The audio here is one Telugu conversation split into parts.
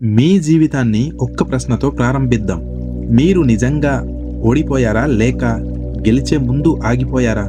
మీ జీవితాన్ని ఒక్క ప్రశ్నతో ప్రారంభిద్దాం. మీరు నిజంగా ఓడిపోయారా లేక గెలిచే ముందు ఆగిపోయారా?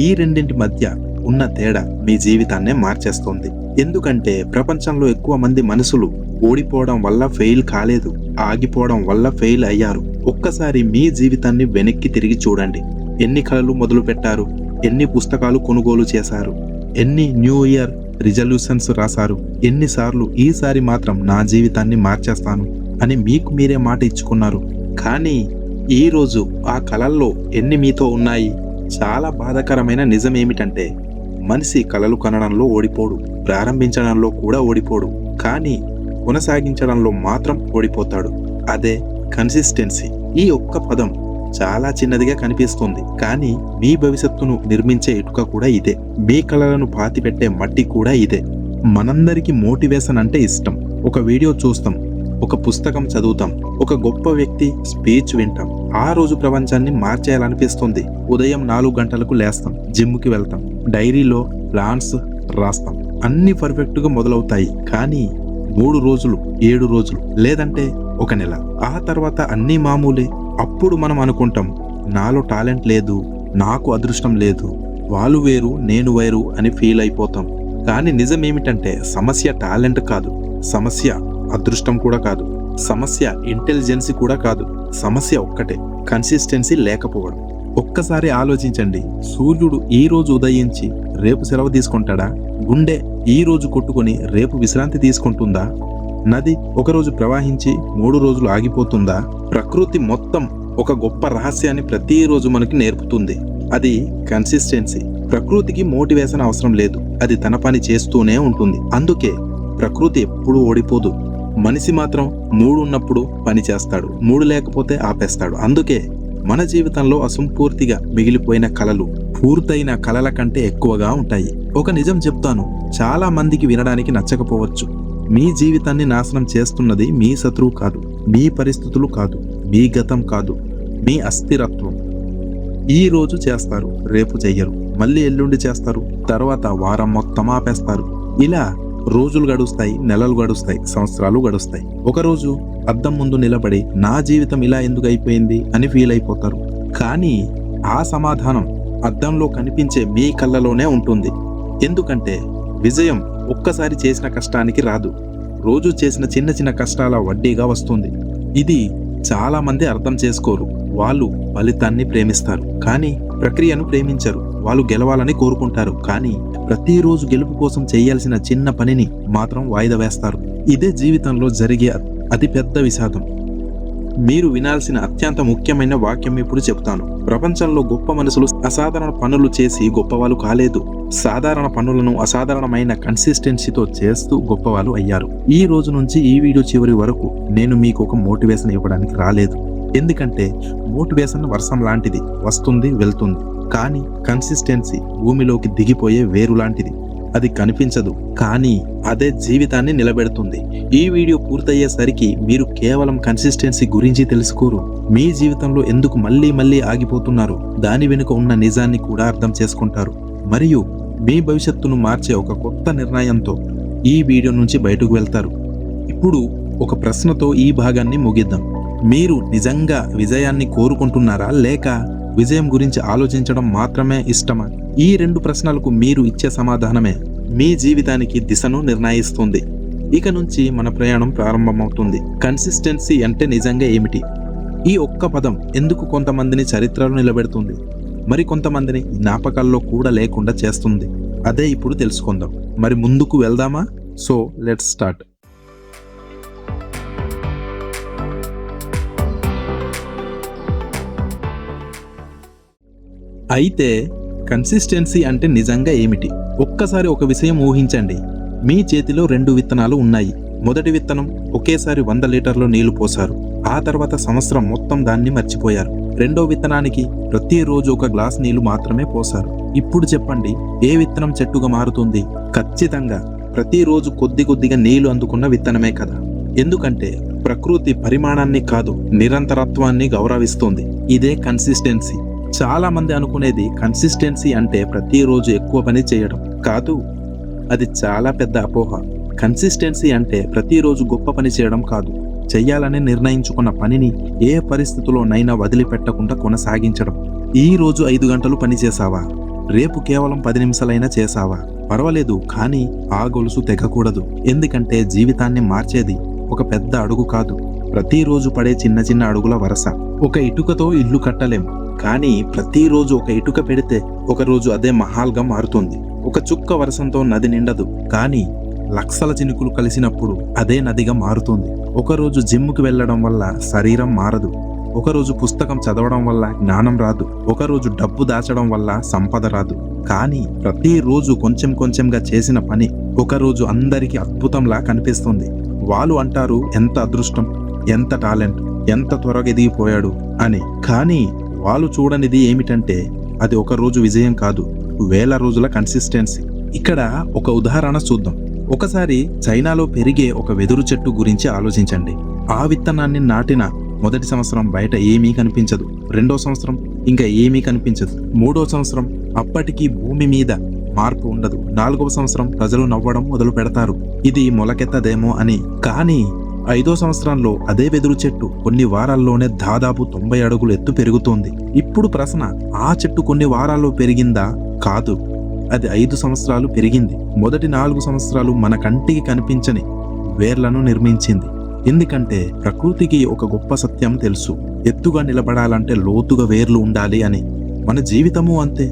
ఈ రెండింటి మధ్య ఉన్న తేడా మీ జీవితాన్నే మార్చేస్తుంది. ఎందుకంటే ప్రపంచంలో ఎక్కువ మంది మనుషులు ఓడిపోవడం వల్ల ఫెయిల్ కాలేదు, ఆగిపోవడం వల్ల ఫెయిల్ అయ్యారు. ఒక్కసారి మీ జీవితాన్ని వెనక్కి తిరిగి చూడండి. ఎన్ని కలలు మొదలు పెట్టారు, ఎన్ని పుస్తకాలు కొనుగోలు చేశారు, ఎన్ని న్యూ ఇయర్ రిజల్యూషన్స్ రాశారు, ఎన్నిసార్లు ఈసారి మాత్రం నా జీవితాన్ని మార్చేస్తాను అని మీకు మీరే మాట ఇచ్చుకున్నారు. కానీ ఈరోజు ఆ కలల్లో ఎన్ని మీతో ఉన్నాయి? చాలా బాధాకరమైన నిజం ఏమిటంటే మనిషి కలలు కనడంలో ఓడిపోడు, ప్రారంభించడంలో కూడా ఓడిపోడు, కానీ కొనసాగించడంలో మాత్రం ఓడిపోతాడు. అదే కన్సిస్టెన్సీ. ఈ ఒక్క పదం చాలా చిన్నదిగా కనిపిస్తుంది, కానీ మీ భవిష్యత్తును నిర్మించే ఇటుక కూడా ఇదే. మీ కలలను పాతిపెట్టే మట్టి కూడా ఇదే. మనందరికీ మోటివేషన్ అంటే ఇష్టం. ఒక వీడియో చూస్తాం, ఒక పుస్తకం చదువుతాం, ఒక గొప్ప వ్యక్తి స్పీచ్ వింటాం. ఆ రోజు ప్రపంచాన్ని మార్చేయాలనిపిస్తుంది. ఉదయం 4 గంటలకు లేస్తాం, జిమ్కి వెళ్తాం, డైరీలో ప్లాన్స్ రాస్తాం. అన్ని పర్ఫెక్ట్గా మొదలవుతాయి. కానీ 3 రోజులు, 7 రోజులు, లేదంటే 1 నెల, ఆ తర్వాత అన్నీ మామూలే. అప్పుడు మనం అనుకుంటాం, నాలో టాలెంట్ లేదు, నాకు అదృష్టం లేదు, వాళ్ళు వేరు నేను వేరు అని ఫీల్ అయిపోతాం. కానీ నిజం ఏమిటంటే సమస్య టాలెంట్ కాదు, సమస్య అదృష్టం కూడా కాదు, సమస్య ఇంటెలిజెన్సీ కూడా కాదు. సమస్య ఒక్కటే, కన్సిస్టెన్సీ లేకపోవడం. ఒక్కసారి ఆలోచించండి. సూర్యుడు ఈ రోజు ఉదయించి రేపు సెలవు తీసుకుంటాడా? గుండె ఈ రోజు కొట్టుకొని రేపు విశ్రాంతి తీసుకుంటుందా? నది ఒకరోజు ప్రవహించి 3 రోజులు ఆగిపోతుందా? ప్రకృతి మొత్తం ఒక గొప్ప రహస్యాన్ని ప్రతిరోజు మనకి నేర్పుతుంది. అది కన్సిస్టెన్సీ. ప్రకృతికి మోటివేషన్ అవసరం లేదు, అది తన పని చేస్తూనే ఉంటుంది. అందుకే ప్రకృతి ఎప్పుడూ ఓడిపోదు. మనిషి మాత్రం మూడు ఉన్నప్పుడు పని చేస్తాడు, మూడు లేకపోతే ఆపేస్తాడు. అందుకే మన జీవితంలో అసంపూర్తిగా మిగిలిపోయిన కలలు పూర్తయిన కలల కంటే ఎక్కువగా ఉంటాయి. ఒక నిజం చెప్తాను, చాలా మందికి వినడానికి నచ్చకపోవచ్చు. మీ జీవితాన్ని నాశనం చేస్తున్నది మీ శత్రువు కాదు, మీ పరిస్థితులు కాదు, మీ గతం కాదు, మీ అస్థిరత్వం. ఈ రోజు చేస్తారు, రేపు చెయ్యరు, మళ్ళీ ఎల్లుండి చేస్తారు, తర్వాత వారం మొత్తం ఆపేస్తారు. ఇలా రోజులు గడుస్తాయి, నెలలు గడుస్తాయి, సంవత్సరాలు గడుస్తాయి. ఒకరోజు అద్దం ముందు నిలబడి నా జీవితం ఇలా ఎందుకు అయిపోయింది అని ఫీల్ అయిపోతారు. కానీ ఆ సమాధానం అద్దంలో కనిపించే మీ కళ్ళలోనే ఉంటుంది. ఎందుకంటే విజయం ఒక్కసారి చేసిన కష్టానికి రాదు, రోజు చేసిన చిన్న చిన్న కష్టాల వడ్డీగా వస్తుంది. ఇది చాలా మంది అర్థం చేసుకోరు. వాళ్ళు ఫలితాన్ని ప్రేమిస్తారు, కానీ ప్రక్రియను ప్రేమించరు. వాళ్ళు గెలవాలని కోరుకుంటారు, కానీ ప్రతిరోజు గెలుపు కోసం చేయాల్సిన చిన్న పనిని మాత్రం వాయిదా వేస్తారు. ఇదే జీవితంలో జరిగే అతిపెద్ద విషాదం. మీరు వినాల్సిన అత్యంత ముఖ్యమైన వాక్యం ఇప్పుడు చెప్తాను. ప్రపంచంలో గొప్ప మనుషులు అసాధారణ పనులు చేసి గొప్పవాళ్ళు కాలేదు, సాధారణ పనులను అసాధారణమైన కన్సిస్టెన్సీతో చేస్తూ గొప్పవాళ్ళు అయ్యారు. ఈ రోజు నుంచి ఈ వీడియో చివరి వరకు నేను మీకు ఒక మోటివేషన్ ఇవ్వడానికి రాలేదు. ఎందుకంటే మోటివేషన్ వర్షం లాంటిది, వస్తుంది వెళ్తుంది. కానీ కన్సిస్టెన్సీ భూమిలోకి దిగిపోయే వేరు లాంటిది. అది కనిపించదు, కానీ అదే జీవితాన్ని నిలబెడుతుంది. ఈ వీడియో పూర్తయ్యేసరికి మీరు కేవలం కన్సిస్టెన్సీ గురించి తెలుసుకోరు, మీ జీవితంలో ఎందుకు మళ్ళీ మళ్ళీ ఆగిపోతున్నారు దాని వెనుక ఉన్న నిజాన్ని కూడా అర్థం చేసుకుంటారు. మరియు మీ భవిష్యత్తును మార్చే ఒక కొత్త నిర్ణయంతో ఈ వీడియో నుంచి బయటకు వెళ్తారు. ఇప్పుడు ఒక ప్రశ్నతో ఈ భాగాన్ని ముగిద్దాం. మీరు నిజంగా విజయాన్ని కోరుకుంటున్నారా లేక విజయం గురించి ఆలోచించడం మాత్రమే ఇష్టమా? ఈ 2 ప్రశ్నలకు మీరు ఇచ్చే సమాధానమే మీ జీవితానికి దిశను నిర్ణయిస్తుంది. ఇక నుంచి మన ప్రయాణం ప్రారంభమవుతుంది. కన్సిస్టెన్సీ అంటే నిజంగా ఏమిటి? ఈ ఒక్క పదం ఎందుకు కొంతమందిని చరిత్రలో నిలబెడుతుంది, మరి కొంతమందిని జ్ఞాపకాల్లో కూడా లేకుండా చేస్తుంది? అదే ఇప్పుడు తెలుసుకుందాం. మరి ముందుకు వెళ్దామా? So let's start. అయితే కన్సిస్టెన్సీ అంటే నిజంగా ఏమిటి? ఒక్కసారి ఒక విషయం ఊహించండి. మీ చేతిలో 2 విత్తనాలు ఉన్నాయి. మొదటి విత్తనం ఒకేసారి 100 లీటర్లు నీళ్లు పోశారు, ఆ తర్వాత సంవత్సరం మొత్తం దాన్ని మర్చిపోయారు. రెండో విత్తనానికి ప్రతిరోజు 1 గ్లాస్ నీళ్లు మాత్రమే పోశారు. ఇప్పుడు చెప్పండి, ఏ విత్తనం చెట్టుగా మారుతుంది? ఖచ్చితంగా ప్రతిరోజు కొద్ది కొద్దిగా నీళ్లు అందుకున్న విత్తనమే కదా. ఎందుకంటే ప్రకృతి పరిమాణాన్ని కాదు, నిరంతరత్వాన్ని గౌరవిస్తుంది. ఇదే కన్సిస్టెన్సీ. చాలా మంది అనుకునేది కన్సిస్టెన్సీ అంటే ప్రతిరోజు ఎక్కువ పని చేయడం కాదు. అది చాలా పెద్ద అపోహ. కన్సిస్టెన్సీ అంటే ప్రతిరోజు గొప్ప పని చేయడం కాదు, చెయ్యాలని నిర్ణయించుకున్న పనిని ఏ పరిస్థితిలోనైనా వదిలిపెట్టకుండా కొనసాగించడం. ఈ రోజు 5 గంటలు పని చేశావా, రేపు కేవలం 10 నిమిషాలైనా చేశావా, పర్వాలేదు, కానీ ఆ గొలుసు తెగకూడదు. ఎందుకంటే జీవితాన్ని మార్చేది ఒక పెద్ద అడుగు కాదు, ప్రతిరోజు పడే చిన్న చిన్న అడుగుల వరస. ఒక ఇటుకతో ఇల్లు కట్టలేం, కానీ ప్రతిరోజు ఒక ఇటుక పెడితే ఒకరోజు అదే మహాల్గా మారుతుంది. ఒక చుక్క వర్షంతో నది నిండదు, కానీ లక్షల చినుకులు కలిసినప్పుడు అదే నదిగా మారుతుంది. ఒకరోజు జిమ్కి వెళ్ళడం వల్ల శరీరం మారదు, ఒకరోజు పుస్తకం చదవడం వల్ల జ్ఞానం రాదు, ఒకరోజు డబ్బు దాచడం వల్ల సంపద రాదు. కానీ ప్రతిరోజు కొంచెం కొంచెంగా చేసిన పని ఒకరోజు అందరికీ అద్భుతంలా కనిపిస్తుంది. వాళ్ళు అంటారు, ఎంత అదృష్టం, ఎంత టాలెంట్, ఎంత త్వరగా ఎదిగిపోయాడు అని. కానీ వాళ్ళు చూడనిది ఏమిటంటే అది ఒక రోజు విజయం కాదు, వేల రోజుల కన్సిస్టెన్సీ. ఇక్కడ ఒక ఉదాహరణ చూద్దాం. ఒకసారి చైనాలో పెరిగే ఒక వెదురు చెట్టు గురించి ఆలోచించండి. ఆ విత్తనాన్ని నాటిన మొదటి సంవత్సరం బయట ఏమీ కనిపించదు, రెండో సంవత్సరం ఇంకా ఏమీ కనిపించదు, మూడో సంవత్సరం అప్పటికీ భూమి మీద మార్పు ఉండదు, 4వ సంవత్సరం ప్రజలు నవ్వడం మొదలు పెడతారు, ఇది మొలకెత్తదేమో అని. కానీ 5వ సంవత్సరంలో అదే వెదురు చెట్టు కొన్ని వారాల్లోనే దాదాపు 90 అడుగులు ఎత్తు పెరుగుతోంది. ఇప్పుడు ప్రశ్న, ఆ చెట్టు కొన్ని వారాల్లో పెరిగిందా? కాదు, అది 5 సంవత్సరాలు పెరిగింది. మొదటి 4 సంవత్సరాలు మన కంటికి కనిపించని వేర్లను నిర్మించింది. ఎందుకంటే ప్రకృతికి ఒక గొప్ప సత్యం తెలుసు, ఎత్తుగా నిలబడాలంటే లోతుగా వేర్లు ఉండాలి అని. మన జీవితము అంతే.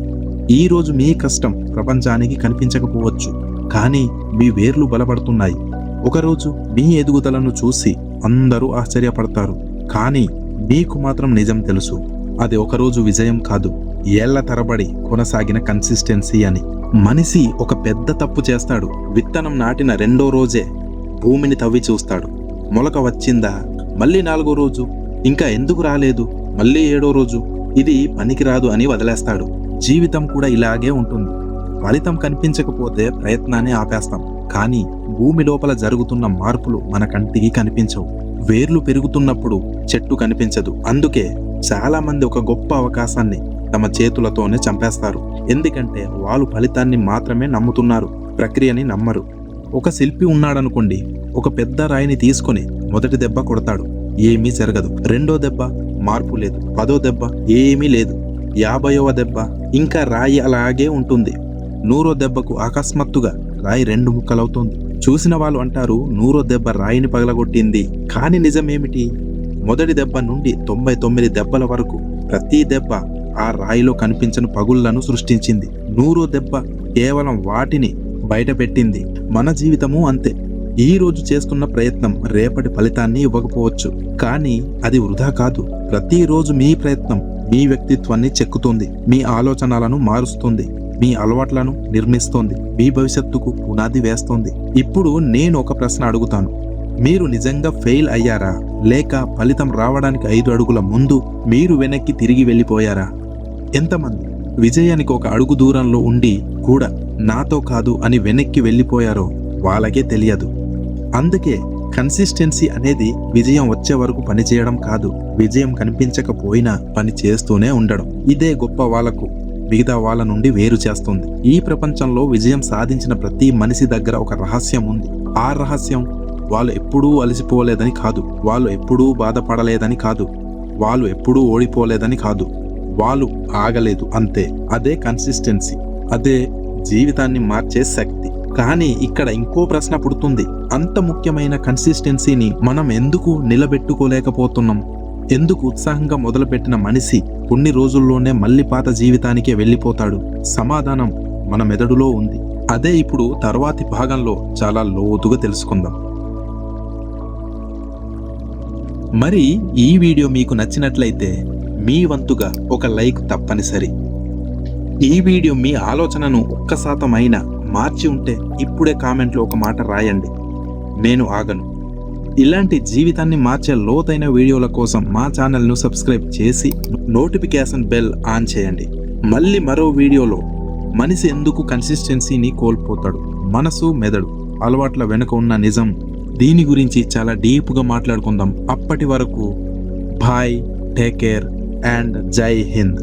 ఈ రోజు మీ కష్టం ప్రపంచానికి కనిపించకపోవచ్చు, కానీ మీ వేర్లు బలపడుతున్నాయి. ఒకరోజు మీ ఎదుగుదలను చూసి అందరూ ఆశ్చర్యపడతారు, కానీ మీకు మాత్రం నిజం తెలుసు, అది ఒకరోజు విజయం కాదు, ఏళ్ల తరబడి కొనసాగిన కన్సిస్టెన్సీ అని. మనిషి ఒక పెద్ద తప్పు చేస్తాడు. విత్తనం నాటిన 2వ రోజే భూమిని తవ్వి చూస్తాడు, మొలక వచ్చిందా, మళ్ళీ 4వ రోజు ఇంకా ఎందుకు రాలేదు, మళ్ళీ 7వ రోజు ఇది పనికిరాదు అని వదిలేస్తాడు. జీవితం కూడా ఇలాగే ఉంటుంది. ఫలితం కనిపించకపోతే ప్రయత్నాన్ని ఆపేస్తాం, కానీ భూమి లోపల జరుగుతున్న మార్పులు మన కంటికి కనిపించవు. వేర్లు పెరుగుతున్నప్పుడు చెట్టు కనిపించదు. అందుకే చాలా మంది ఒక గొప్ప అవకాశాన్ని తమ చేతులతోనే చంపేస్తారు, ఎందుకంటే వాళ్ళు ఫలితాన్ని మాత్రమే నమ్ముతున్నారు, ప్రక్రియని నమ్మరు. ఒక శిల్పి ఉన్నాడనుకోండి, ఒక పెద్ద రాయిని తీసుకొని మొదటి దెబ్బ కొడతాడు, ఏమీ జరగదు. రెండో దెబ్బ మార్పు లేదు, 10వ దెబ్బ ఏమీ లేదు, 50వ దెబ్బ ఇంకా రాయి అలాగే ఉంటుంది. 100వ దెబ్బకు అకస్మాత్తుగా రాయి 2 ముక్కలవుతుంది. చూసిన వాళ్ళు అంటారు, 100వ దెబ్బ రాయిని పగలగొట్టింది. కానీ నిజమేమిటి? మొదటి దెబ్బ నుండి 99 దెబ్బల వరకు ప్రతి దెబ్బ ఆ రాయిలో కనిపించని పగుళ్లను సృష్టించింది. 100వ దెబ్బ కేవలం వాటిని బయట పెట్టింది. మన జీవితము అంతే. ఈ రోజు చేస్తున్న ప్రయత్నం రేపటి ఫలితాన్ని ఇవ్వకపోవచ్చు, కానీ అది వృధా కాదు. ప్రతిరోజు మీ ప్రయత్నం మీ వ్యక్తిత్వాన్ని చెక్కుతుంది, మీ ఆలోచనలను మారుస్తుంది, మీ అలవాట్లను నిర్మిస్తోంది, మీ భవిష్యత్తుకు పునాది వేస్తోంది. ఇప్పుడు నేను ఒక ప్రశ్న అడుగుతాను, మీరు నిజంగా ఫెయిల్ అయ్యారా, లేక ఫలితం రావడానికి 5 అడుగుల ముందు మీరు వెనక్కి తిరిగి వెళ్ళిపోయారా? ఎంతమంది విజయానికి ఒక అడుగు దూరంలో ఉండి కూడా నాతో కాదు అని వెనక్కి వెళ్ళిపోయారో వాళ్ళకే తెలియదు. అందుకే కన్సిస్టెన్సీ అనేది విజయం వచ్చే వరకు పనిచేయడం కాదు, విజయం కనిపించకపోయినా పని చేస్తూనే ఉండడం. ఇదే గొప్ప వాళ్ళకు మిగతా వాళ్ళ నుండి వేరు చేస్తుంది. ఈ ప్రపంచంలో విజయం సాధించిన ప్రతి మనిషి దగ్గర ఒక రహస్యం ఉంది. ఆ రహస్యం వాళ్ళు ఎప్పుడూ అలసిపోలేదని కాదు, వాళ్ళు ఎప్పుడూ బాధపడలేదని కాదు, వాళ్ళు ఎప్పుడూ ఓడిపోలేదని కాదు, వాళ్ళు ఆగలేదు అంతే. అదే కన్సిస్టెన్సీ, అదే జీవితాన్ని మార్చే శక్తి. కానీ ఇక్కడ ఇంకో ప్రశ్న పుడుతుంది, అంత ముఖ్యమైన కన్సిస్టెన్సీని మనం ఎందుకు నిలబెట్టుకోలేకపోతున్నాం? ఎందుకు ఉత్సాహంగా మొదలుపెట్టిన మనిషి కొన్ని రోజుల్లోనే మళ్ళీ పాత జీవితానికే వెళ్ళిపోతాడు? సమాధానం మన మెదడులో ఉంది. అదే ఇప్పుడు తర్వాతి భాగంలో చాలా లోతుగా తెలుసుకుందాం. మరి ఈ వీడియో మీకు నచ్చినట్లయితే మీ వంతుగా ఒక లైక్ తప్పనిసరి. ఈ వీడియో మీ ఆలోచనను 1% అయినా మార్చి ఉంటే ఇప్పుడే కామెంట్లో ఒక మాట రాయండి, నేను ఆగను. ఇలాంటి జీవితాన్ని మార్చే లోతైన వీడియోల కోసం మా ఛానల్ను సబ్స్క్రైబ్ చేసి నోటిఫికేషన్ బెల్ ఆన్ చేయండి. మళ్ళీ మరో వీడియోలో మనిషి ఎందుకు కన్సిస్టెన్సీని కోల్పోతాడు, మనసు మెదడు అలవాట్ల వెనుక ఉన్న నిజం, దీని గురించి చాలా డీప్గా మాట్లాడుకుందాం. అప్పటి వరకు బాయ్, టేక్ కేర్ అండ్ జై హింద్.